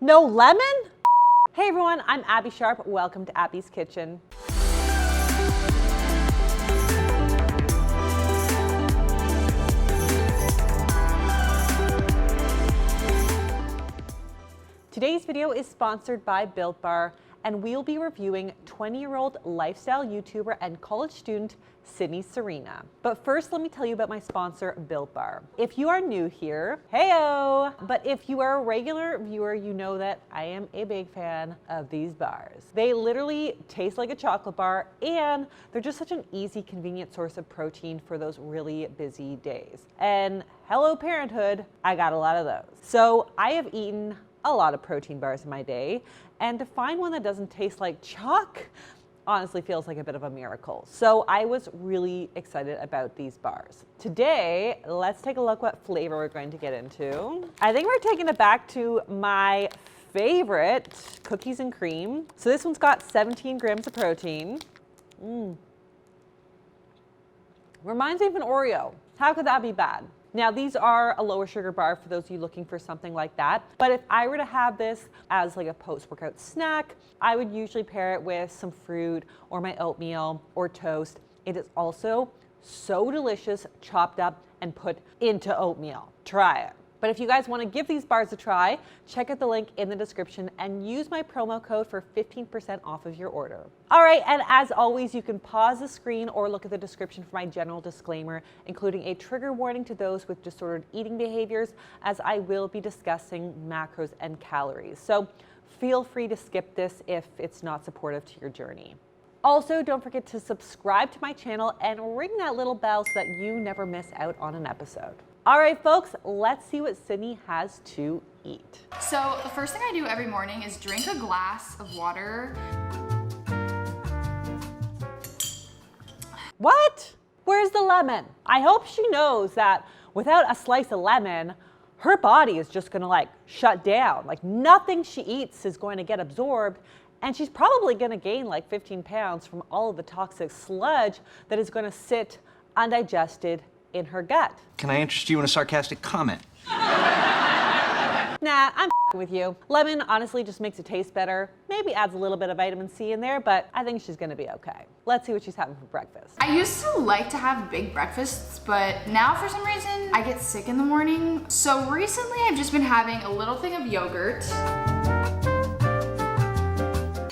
No lemon? Hey everyone, I'm Abbey Sharp. Welcome to Abby's Kitchen. Today's video is sponsored by Built Bar, and we'll be reviewing 20-year-old lifestyle YouTuber and college student Serena. But first, let me tell you about my sponsor, Built Bar. If you are new here, heyo! But if you are a regular viewer, you know that I am a big fan of these bars. They literally taste like a chocolate bar, and they're just such an easy, convenient source of protein for those really busy days. And hello parenthood, I got a lot of those. So I have eaten a lot of protein bars in my day, and to find one that doesn't taste like chalk honestly feels like a bit of a miracle. So I was really excited about these bars. Today, let's take a look what flavor we're going to get into. I think we're taking it back to my favorite, cookies and cream. So this one's got 17 grams of protein. Reminds me of an Oreo. How could that be bad? Now, these are a lower sugar bar for those of you looking for something like that. But if I were to have this as like a post-workout snack, I would usually pair it with some fruit or my oatmeal or toast. It is also so delicious, chopped up and put into oatmeal. Try it. But if you guys want to give these bars a try, check out the link in the description and use my promo code for 15% off of your order. All right, and as always, you can pause the screen or look at the description for my general disclaimer, including a trigger warning to those with disordered eating behaviors, as I will be discussing macros and calories. So feel free to skip this if it's not supportive to your journey. Also, don't forget to subscribe to my channel and ring that little bell so that you never miss out on an episode. All right, folks, let's see what Sydney has to eat. So the first thing I do every morning is drink a glass of water. What? Where's the lemon? I hope she knows that without a slice of lemon, her body is just gonna like shut down. Like nothing she eats is going to get absorbed, and she's probably gonna gain like 15 pounds from all of the toxic sludge that is gonna sit undigested in her gut. Can I interest you in a sarcastic comment? Nah, I'm with you. Lemon honestly just makes it taste better. Maybe adds a little bit of vitamin C in there, but I think she's gonna be okay. Let's see what she's having for breakfast. I used to like to have big breakfasts, but now for some reason I get sick in the morning. So recently I've just been having a little thing of yogurt.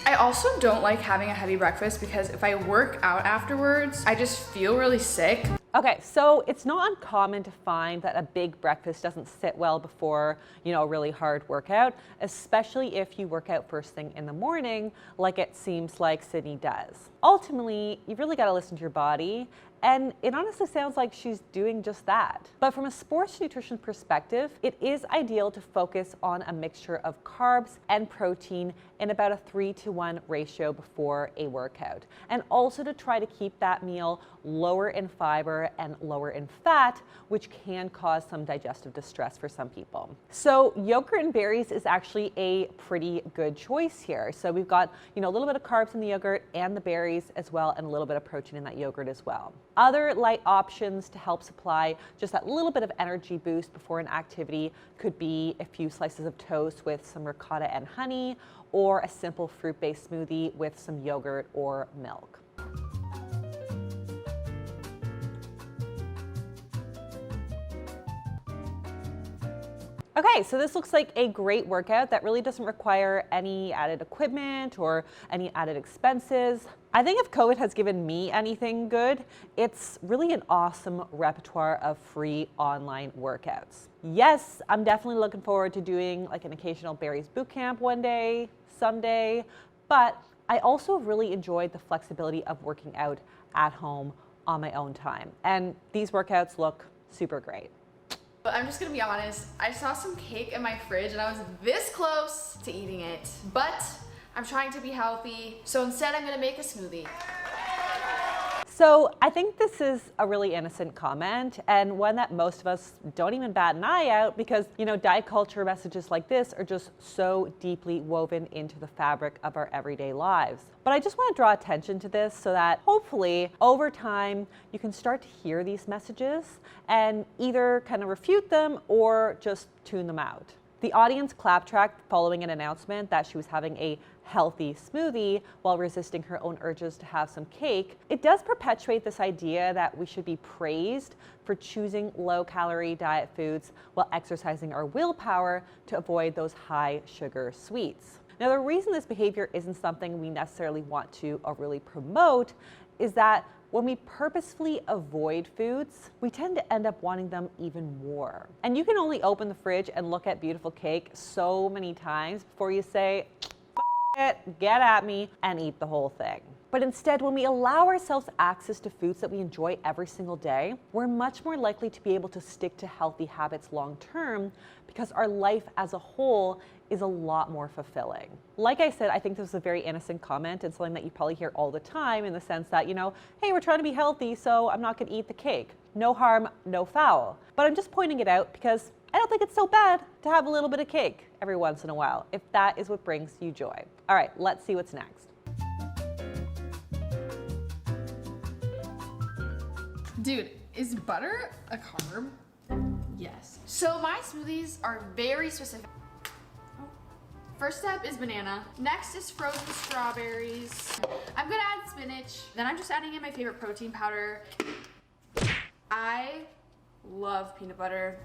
I also don't like having a heavy breakfast because if I work out afterwards, I just feel really sick. Okay, so it's not uncommon to find that a big breakfast doesn't sit well before, a really hard workout, especially if you work out first thing in the morning, like it seems like Sydney does. Ultimately, you've really got to listen to your body, and it honestly sounds like she's doing just that. But from a sports nutrition perspective, it is ideal to focus on a mixture of carbs and protein in about a 3-to-1 ratio before a workout. And also to try to keep that meal lower in fiber and lower in fat, which can cause some digestive distress for some people. So yogurt and berries is actually a pretty good choice here. So we've got, a little bit of carbs in the yogurt and the berries as well, and a little bit of protein in that yogurt as well. Other light options to help supply just that little bit of energy boost before an activity could be a few slices of toast with some ricotta and honey, or a simple fruit-based smoothie with some yogurt or milk. Okay, so this looks like a great workout that really doesn't require any added equipment or any added expenses. I think if COVID has given me anything good, it's really an awesome repertoire of free online workouts. Yes, I'm definitely looking forward to doing like an occasional berries boot camp one day, someday, but I also really enjoyed the flexibility of working out at home on my own time. And these workouts look super great. But I'm just gonna be honest, I saw some cake in my fridge and I was this close to eating it. But I'm trying to be healthy, so instead I'm gonna make a smoothie. So I think this is a really innocent comment, and one that most of us don't even bat an eye out because, diet culture messages like this are just so deeply woven into the fabric of our everyday lives. But I just want to draw attention to this so that hopefully over time you can start to hear these messages and either kind of refute them or just tune them out. The audience claptracked following an announcement that she was having a healthy smoothie while resisting her own urges to have some cake. It does perpetuate this idea that we should be praised for choosing low-calorie diet foods while exercising our willpower to avoid those high sugar sweets. Now, the reason this behavior isn't something we necessarily want to really promote is that when we purposefully avoid foods, we tend to end up wanting them even more. And you can only open the fridge and look at beautiful cake so many times before you say, "F it, get at me," and eat the whole thing. But instead, when we allow ourselves access to foods that we enjoy every single day, we're much more likely to be able to stick to healthy habits long term because our life as a whole is a lot more fulfilling. Like I said, I think this is a very innocent comment and something that you probably hear all the time in the sense that, hey, we're trying to be healthy, so I'm not gonna eat the cake. No harm, no foul. But I'm just pointing it out because I don't think it's so bad to have a little bit of cake every once in a while, if that is what brings you joy. All right, let's see what's next. Dude, is butter a carb? Yes. So my smoothies are very specific. First step is banana. Next is frozen strawberries. I'm gonna add spinach. Then I'm just adding in my favorite protein powder. I love peanut butter.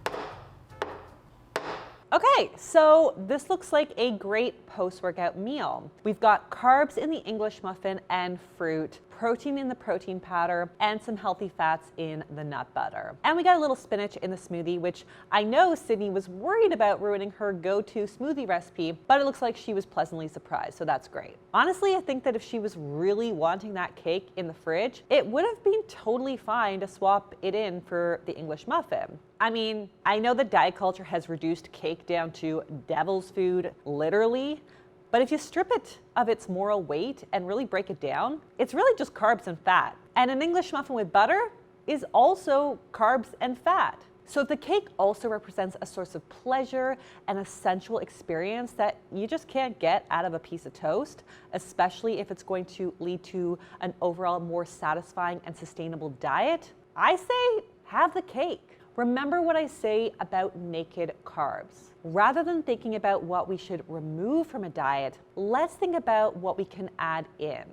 Okay, so this looks like a great post-workout meal. We've got carbs in the English muffin and fruit, protein in the protein powder, and some healthy fats in the nut butter. And we got a little spinach in the smoothie, which I know Sydney was worried about ruining her go-to smoothie recipe, but it looks like she was pleasantly surprised, so that's great. Honestly, I think that if she was really wanting that cake in the fridge, it would have been totally fine to swap it in for the English muffin. I mean, I know that diet culture has reduced cake down to devil's food, literally, but if you strip it of its moral weight and really break it down, it's really just carbs and fat. And an English muffin with butter is also carbs and fat. So if the cake also represents a source of pleasure and a sensual experience that you just can't get out of a piece of toast, especially if it's going to lead to an overall more satisfying and sustainable diet, I say have the cake. Remember what I say about naked carbs. Rather than thinking about what we should remove from a diet, let's think about what we can add in.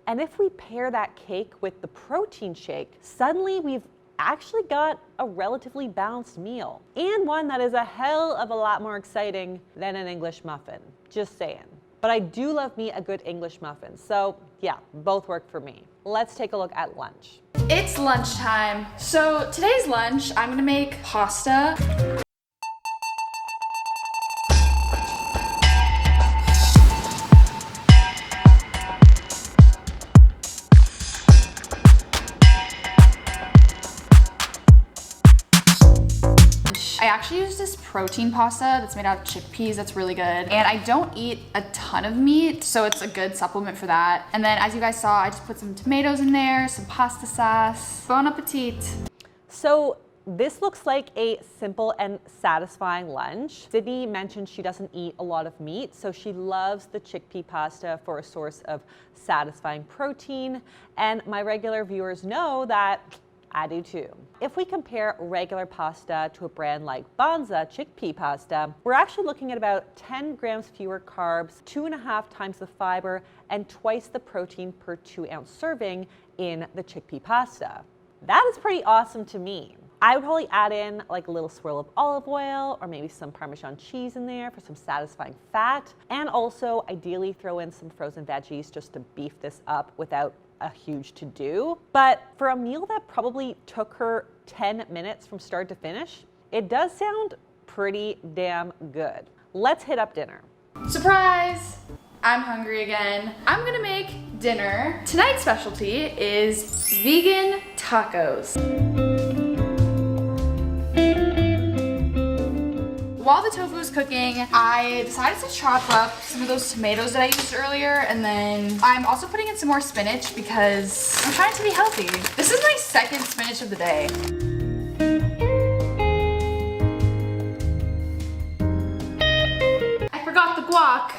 And if we pair that cake with the protein shake, suddenly we've actually got a relatively balanced meal, and one that is a hell of a lot more exciting than an English muffin. Just saying. But I do love me a good English muffin, so yeah, both work for me. Let's take a look at lunch. It's lunchtime. So today's lunch, I'm gonna make pasta. I actually use this protein pasta that's made out of chickpeas that's really good. And I don't eat a ton of meat, so it's a good supplement for that. And then as you guys saw, I just put some tomatoes in there, some pasta sauce. Bon appetit. So this looks like a simple and satisfying lunch. Sydney mentioned she doesn't eat a lot of meat, so she loves the chickpea pasta for a source of satisfying protein. And my regular viewers know that I do too. If we compare regular pasta to a brand like Banza chickpea pasta, we're actually looking at about 10 grams fewer carbs, 2.5 times the fiber, and twice the protein per 2-ounce serving in the chickpea pasta. That is pretty awesome to me. I would probably add in like a little swirl of olive oil or maybe some Parmesan cheese in there for some satisfying fat, and also ideally throw in some frozen veggies just to beef this up without a huge to-do. But for a meal that probably took her 10 minutes from start to finish, it does sound pretty damn good. Let's hit up dinner. Surprise! I'm hungry again. I'm gonna make dinner. Tonight's specialty is vegan tacos. While the tofu was cooking, I decided to chop up some of those tomatoes that I used earlier, and then I'm also putting in some more spinach because I'm trying to be healthy. This is my second spinach of the day. I forgot the guac.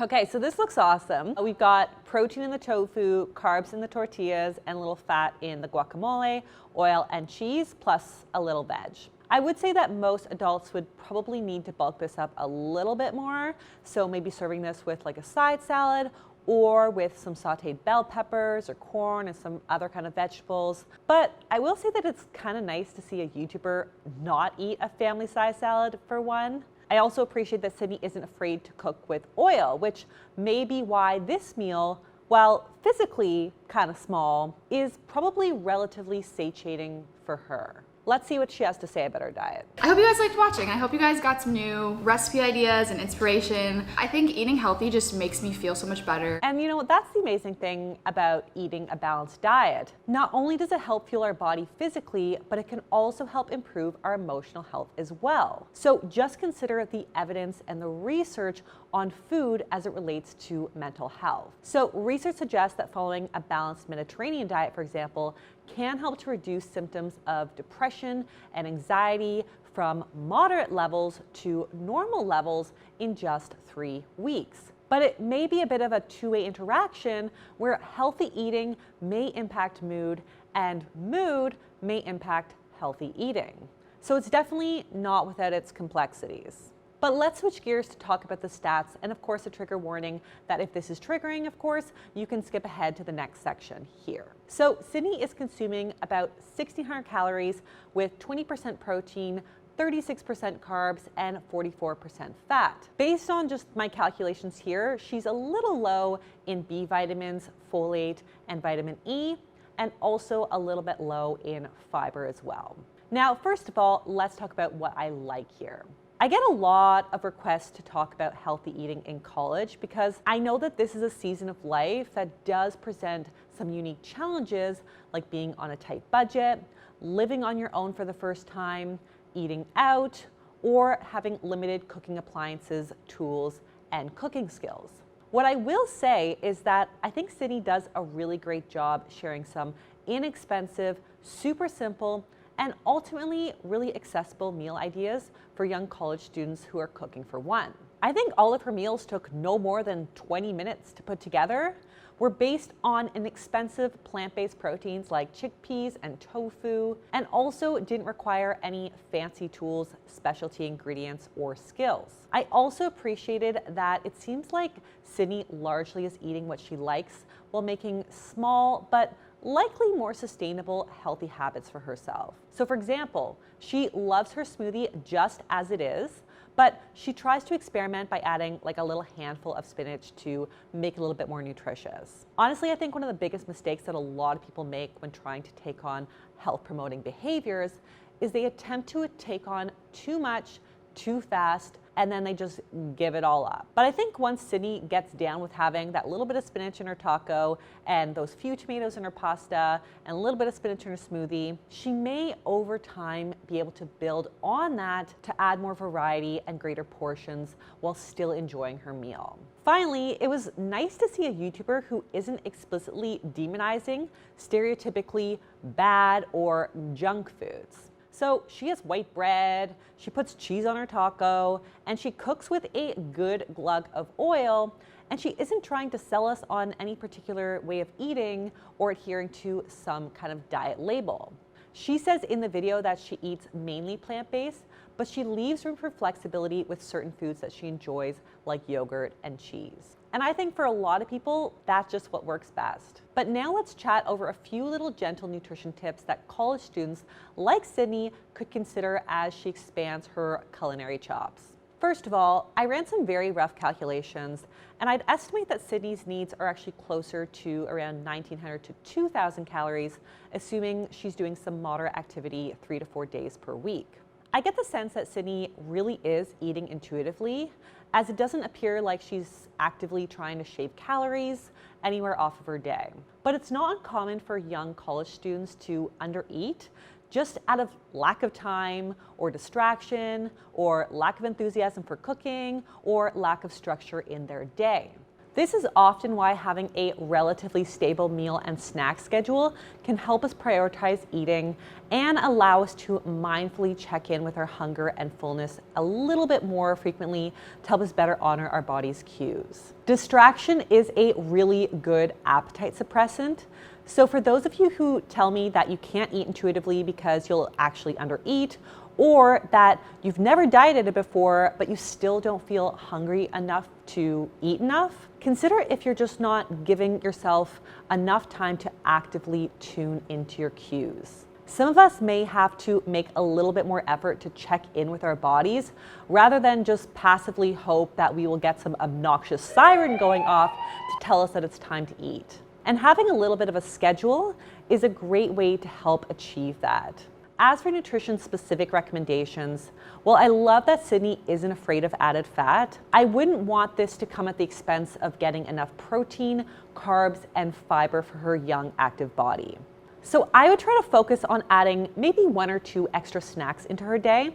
Okay, so this looks awesome. We've got protein in the tofu, carbs in the tortillas, and a little fat in the guacamole, oil and cheese, plus a little veg. I would say that most adults would probably need to bulk this up a little bit more. So maybe serving this with like a side salad or with some sauteed bell peppers or corn and some other kind of vegetables. But I will say that it's kind of nice to see a YouTuber not eat a family size salad for one. I also appreciate that Sydney isn't afraid to cook with oil, which may be why this meal, while physically kind of small, is probably relatively satiating for her. Let's see what she has to say about her diet. I hope you guys liked watching. I hope you guys got some new recipe ideas and inspiration. I think eating healthy just makes me feel so much better. And you know, that's the amazing thing about eating a balanced diet. Not only does it help fuel our body physically, but it can also help improve our emotional health as well. So just consider the evidence and the research on food as it relates to mental health. So research suggests that following a balanced Mediterranean diet, for example, can help to reduce symptoms of depression and anxiety from moderate levels to normal levels in just 3 weeks. But it may be a bit of a two-way interaction where healthy eating may impact mood and mood may impact healthy eating. So it's definitely not without its complexities. But let's switch gears to talk about the stats and of course a trigger warning that if this is triggering, of course, you can skip ahead to the next section here. So Sydney is consuming about 1,600 calories with 20% protein, 36% carbs, and 44% fat. Based on just my calculations here, she's a little low in B vitamins, folate, and vitamin E, and also a little bit low in fiber as well. Now, first of all, let's talk about what I like here. I get a lot of requests to talk about healthy eating in college because I know that this is a season of life that does present some unique challenges like being on a tight budget, living on your own for the first time, eating out, or having limited cooking appliances, tools, and cooking skills. What I will say is that I think Sydney does a really great job sharing some inexpensive, super simple, and ultimately really accessible meal ideas for young college students who are cooking for one. I think all of her meals took no more than 20 minutes to put together, were based on inexpensive plant-based proteins like chickpeas and tofu, and also didn't require any fancy tools, specialty ingredients, or skills. I also appreciated that it seems like Sydney largely is eating what she likes while making small but likely more sustainable, healthy habits for herself. So for example, she loves her smoothie just as it is, but she tries to experiment by adding like a little handful of spinach to make it a little bit more nutritious. Honestly, I think one of the biggest mistakes that a lot of people make when trying to take on health promoting behaviors is they attempt to take on too much, too fast, and then they just give it all up. But I think once Sydney gets down with having that little bit of spinach in her taco and those few tomatoes in her pasta and a little bit of spinach in her smoothie, she may over time be able to build on that to add more variety and greater portions while still enjoying her meal. Finally, it was nice to see a YouTuber who isn't explicitly demonizing stereotypically bad or junk foods. So she has white bread, she puts cheese on her taco, and she cooks with a good glug of oil, and she isn't trying to sell us on any particular way of eating or adhering to some kind of diet label. She says in the video that she eats mainly plant-based, but she leaves room for flexibility with certain foods that she enjoys, like yogurt and cheese. And I think for a lot of people, that's just what works best. But now let's chat over a few little gentle nutrition tips that college students like Sydney could consider as she expands her culinary chops. First of all, I ran some very rough calculations, and I'd estimate that Sydney's needs are actually closer to around 1,900 to 2,000 calories, assuming she's doing some moderate activity 3 to 4 days per week. I get the sense that Sydney really is eating intuitively, as it doesn't appear like she's actively trying to shave calories anywhere off of her day. But it's not uncommon for young college students to undereat just out of lack of time or distraction or lack of enthusiasm for cooking or lack of structure in their day. This is often why having a relatively stable meal and snack schedule can help us prioritize eating and allow us to mindfully check in with our hunger and fullness a little bit more frequently to help us better honor our body's cues. Distraction is a really good appetite suppressant. So for those of you who tell me that you can't eat intuitively because you'll actually undereat, or that you've never dieted before, but you still don't feel hungry enough to eat enough, consider if you're just not giving yourself enough time to actively tune into your cues. Some of us may have to make a little bit more effort to check in with our bodies rather than just passively hope that we will get some obnoxious siren going off to tell us that it's time to eat. And having a little bit of a schedule is a great way to help achieve that. As for nutrition-specific recommendations, well, I love that Sydney isn't afraid of added fat. I wouldn't want this to come at the expense of getting enough protein, carbs, and fiber for her young, active body. So I would try to focus on adding maybe 1 or 2 extra snacks into her day.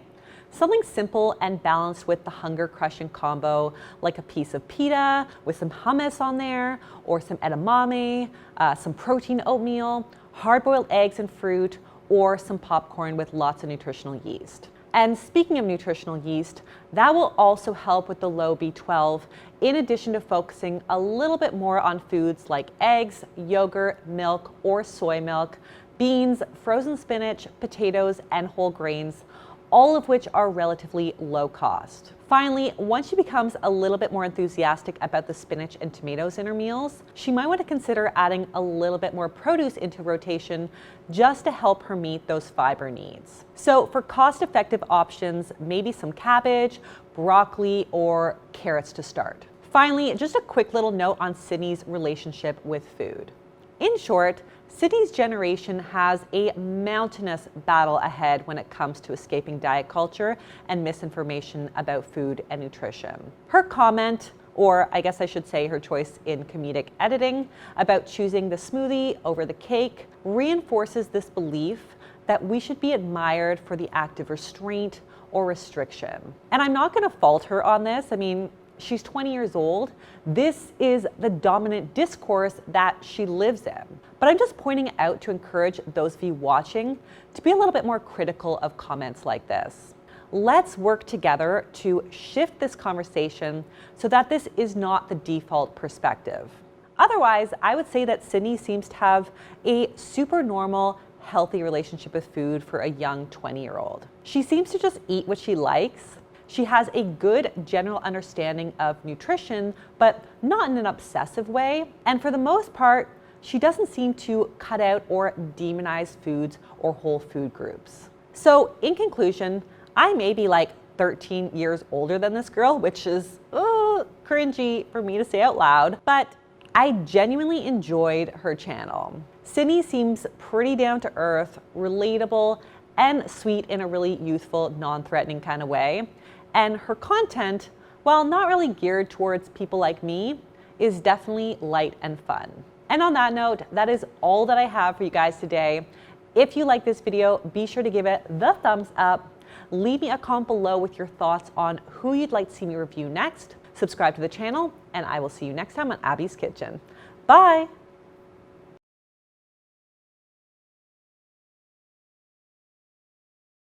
Something simple and balanced with the hunger-crushing combo, like a piece of pita with some hummus on there, or some edamame, some protein oatmeal, hard-boiled eggs and fruit, or some popcorn with lots of nutritional yeast. And speaking of nutritional yeast, that will also help with the low B12, in addition to focusing a little bit more on foods like eggs, yogurt, milk, or soy milk, beans, frozen spinach, potatoes, and whole grains, all of which are relatively low cost. Finally, once she becomes a little bit more enthusiastic about the spinach and tomatoes in her meals, she might want to consider adding a little bit more produce into rotation just to help her meet those fiber needs. So for cost-effective options, maybe some cabbage, broccoli, or carrots to start. Finally, just a quick little note on Sydney's relationship with food. In short, Sydney's generation has a mountainous battle ahead when it comes to escaping diet culture and misinformation about food and nutrition. Her comment, or I guess I should say her choice in comedic editing, about choosing the smoothie over the cake reinforces this belief that we should be admired for the act of restraint or restriction. And I'm not going to fault her on this. I mean, she's 20 years old. This is the dominant discourse that she lives in. But I'm just pointing it out to encourage those of you watching to be a little bit more critical of comments like this. Let's work together to shift this conversation so that this is not the default perspective. Otherwise, I would say that Sydney seems to have a super normal, healthy relationship with food for a young 20-year-old. She seems to just eat what she likes. She has a good general understanding of nutrition, but not in an obsessive way. And for the most part, she doesn't seem to cut out or demonize foods or whole food groups. So in conclusion, I may be like 13 years older than this girl, which is cringy for me to say out loud, but I genuinely enjoyed her channel. Sydney seems pretty down to earth, relatable, and sweet in a really youthful, non-threatening kind of way. And her content, while not really geared towards people like me, is definitely light and fun. And on that note, that is all that I have for you guys today. If you like this video, be sure to give it the thumbs up. Leave me a comment below with your thoughts on who you'd like to see me review next. Subscribe to the channel, and I will see you next time on Abby's Kitchen. Bye!